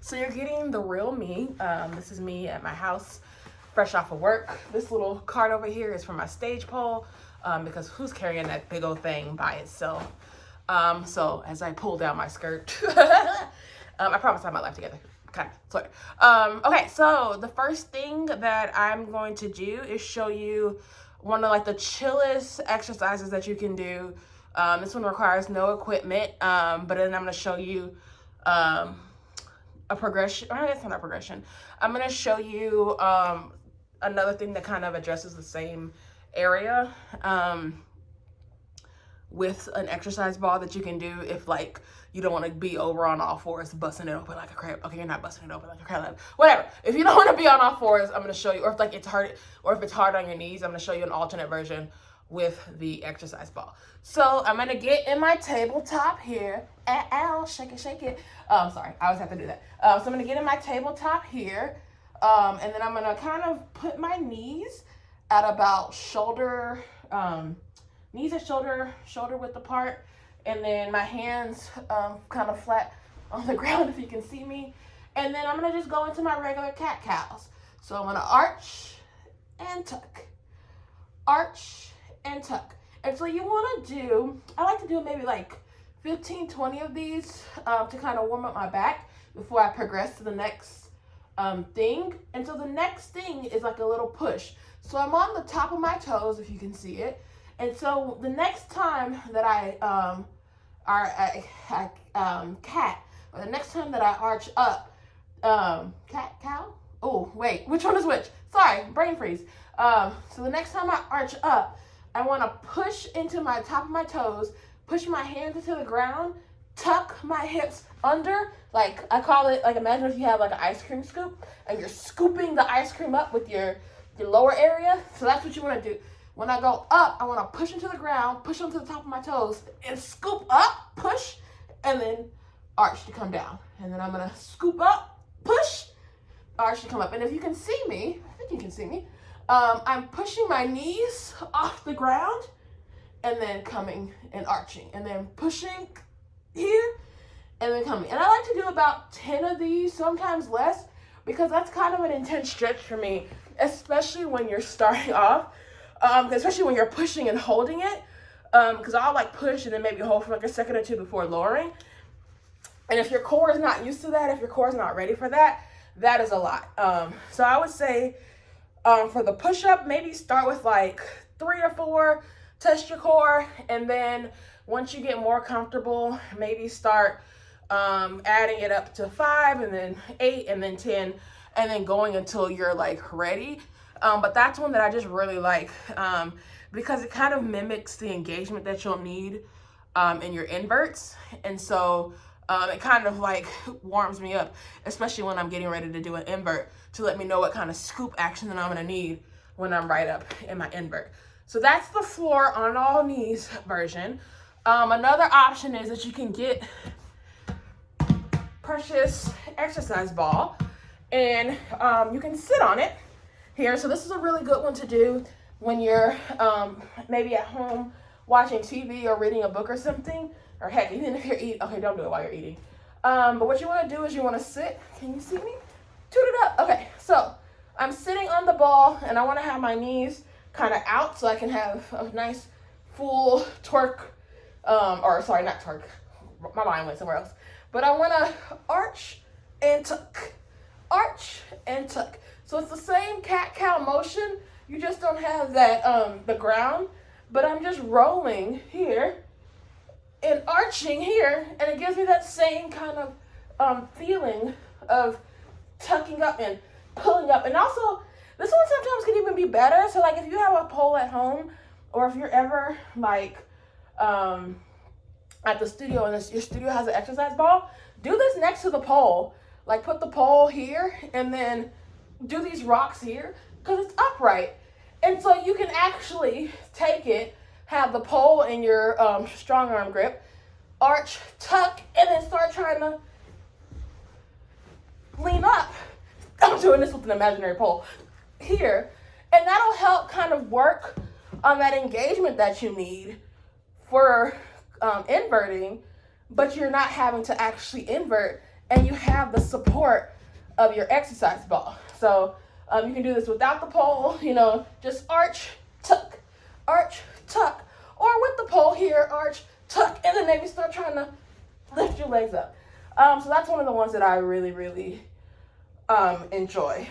So you're getting the real me. This is me at my house, fresh off of work. This little card over here is for my stage pole, because who's carrying that big old thing by itself? So as I pull down my skirt, I promise I have my life together. Kind of, sort of. Okay, so the first thing that I'm going to do is show you one of like the chillest exercises that you can do. This one requires no equipment, but then I'm going to show you a progression. Or it's not a progression. I'm going to show you another thing that kind of addresses the same area with an exercise ball that you can do if like you don't want to be over on all fours busting it open like a crab. Okay, you're not busting it open like a crab. Whatever. If you don't want to be on all fours, I'm going to show you, or if like it's hard, or if it's hard on your knees, I'm going to show you an alternate version with the exercise ball. So I'm going to get in my tabletop here. Ow, shake it, shake it. Sorry, I always have to do that. So I'm going to get in my tabletop here. And then I'm going to kind of put my knees at about shoulder, knees at shoulder width apart. And then my hands kind of flat on the ground if you can see me. And then I'm going to just go into my regular cat-cows. So I'm going to arch and tuck. Arch and tuck. And so you want to do, I like to do maybe like 15, 20 of these to kind of warm up my back before I progress to the next thing. And so the next thing is like a little push. So I'm on the top of my toes, if you can see it. And so the next time that I cat, or the next time that I arch up, cat, cow? Oh, wait, which one is which? Sorry, brain freeze. So the next time I arch up, I want to push into my top of my toes, push my hands into the ground, tuck my hips under, like I call it, like imagine if you have like an ice cream scoop and you're scooping the ice cream up with your lower area. So that's what you want to do. When I go up, I want to push into the ground, push onto the top of my toes, and scoop up, push, and then arch to come down. And then I'm going to scoop up, push, arch to come up. And if you can see me, I think you can see me, I'm pushing my knees off the ground and then coming and arching. And then pushing here and then coming. And I like to do about 10 of these, sometimes less, because that's kind of an intense stretch for me, especially when you're starting off. Especially when you're pushing and holding it, because I'll like push and then maybe hold for like a second or two before lowering. And if your core is not used to that, if your core is not ready for that, that is a lot. So I would say for the push-up, maybe start with like 3 or 4, test your core, and then once you get more comfortable, maybe start adding it up to 5 and then 8 and then 10 and then going until you're like ready. But that's one that I just really like because it kind of mimics the engagement that you'll need in your inverts. And so it kind of like warms me up, especially when I'm getting ready to do an invert, to let me know what kind of scoop action that I'm going to need when I'm right up in my invert. So that's the floor on all knees version. Another option is that you can get Precious exercise ball and you can sit on it here. So this is a really good one to do when you're maybe at home watching TV or reading a book or something, or heck, even if you're eating. Okay, don't do it while you're eating. But what you want to do is you want to sit. Can you see me? Toot it up. Okay, so I'm sitting on the ball and I want to have my knees kind of out so I can have a nice full twerk, or sorry, not twerk. My mind went somewhere else. But I want to arch and tuck. Arch and tuck. So it's the same cat-cow motion. You just don't have that, the ground. But I'm just rolling here and arching here. And it gives me that same kind of feeling of tucking up and pulling up. And also, this one sometimes can even be better. So like if you have a pole at home, or if you're ever like at the studio and your studio has an exercise ball, do this next to the pole. Like put the pole here and then do these rocks here because it's upright. And so you can actually take it, have the pole in your strong arm grip, arch, tuck, and then start trying to lean up. I'm doing this with an imaginary pole here. And that'll help kind of work on that engagement that you need for inverting, but you're not having to actually invert and you have the support of your exercise ball. So you can do this without the pole, just arch, tuck, or with the pole here, arch, tuck, and then maybe start trying to lift your legs up. So that's one of the ones that I really, really enjoy.